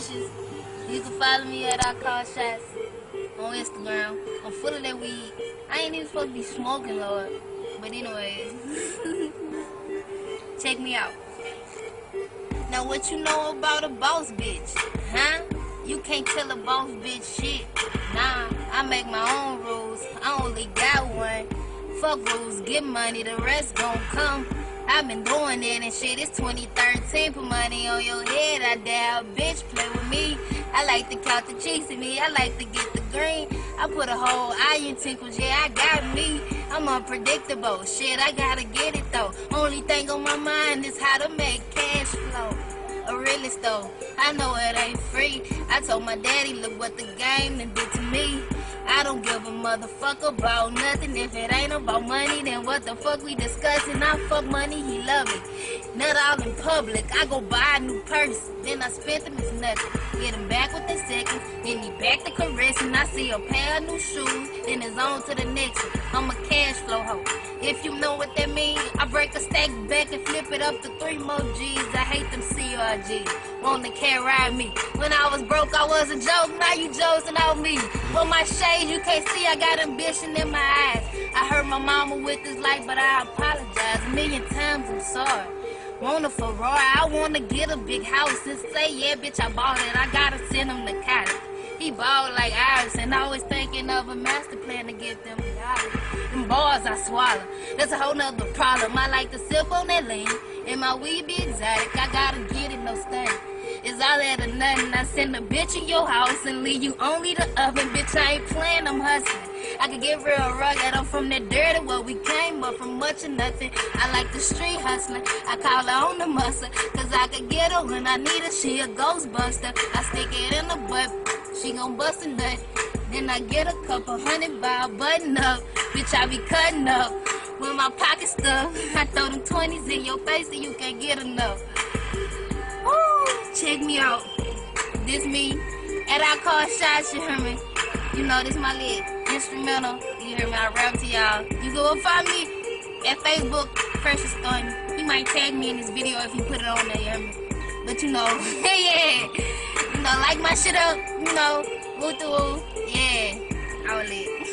Swishes. You can follow me at I Call Shots on Instagram. I'm full of that weed. I ain't even supposed to be smoking, Lord. But anyways, check me out. Now what you know about a boss bitch, huh? You can't tell a boss bitch shit. Nah, I make my own rules. I only got one. Fuck rules, get money, the rest gon' come. I've been doing it and shit, it's 2013. Put money on your head, I doubt, bitch, play with me. I like to count the cheeks in me, I like to get the green. I put a whole eye in tinkles, yeah, I got me. I'm unpredictable, shit, I gotta get it though. Only thing on my mind is how to make cash flow. A realist though, I know it ain't free. I told my daddy, look what the game done did to me. I don't give a motherfucker about nothing. If it ain't about money, then what the fuck we discussing? I fuck money, he love it. Not all in public, I go buy a new purse. Then I spent them as nothing. Get him back within seconds, then he back to caressing. I see a pair of new shoes, then it's on to the next one. I'm a cash flow hoe. If you know what that means, I break a stack back and flip it up to 3 more G's. I hate them CRGs, wanna carry me. When I was broke, I was a joke, now you joking on me. With my shades, you can't see I got ambition in my eyes. I hurt my mama with this life, but I apologize a million times, I'm sorry. Want a Ferrari, I wanna get a big house and say, yeah, bitch, I bought it. I gotta send him to college. He balled like Iris and always thinking of a master plan to get them dollars. Them bars I swallow, that's a whole nother problem. I like to sip on that lean, and my weed be exotic. I gotta get it, no stain. It's all that or nothing. I send a bitch in your house and leave you only the oven. Bitch, I ain't playing, I'm hustling. I can get real rugged, I'm from that dirty where we came, but from much of nothing. I like the street hustling, I call her on the muscle, cause I can get her when I need her, she a ghostbuster. I stick it in the butt, she gon' bust a nut. Then I get a couple $100 by a button up. Bitch, I be cutting up with my pocket stuff. I throw them 20s in your face and you can't get enough. Woo! Check me out. This me. And I call shots, you hear me? You know this my lit instrumental. You hear me? I rap to y'all. You go find me at Facebook, Precious Thornton. You might tag me in this video if you put it on there, you hear me? But you know, yeah. You know, like my shit up, you know, woo-to-woo, yeah, I was lit.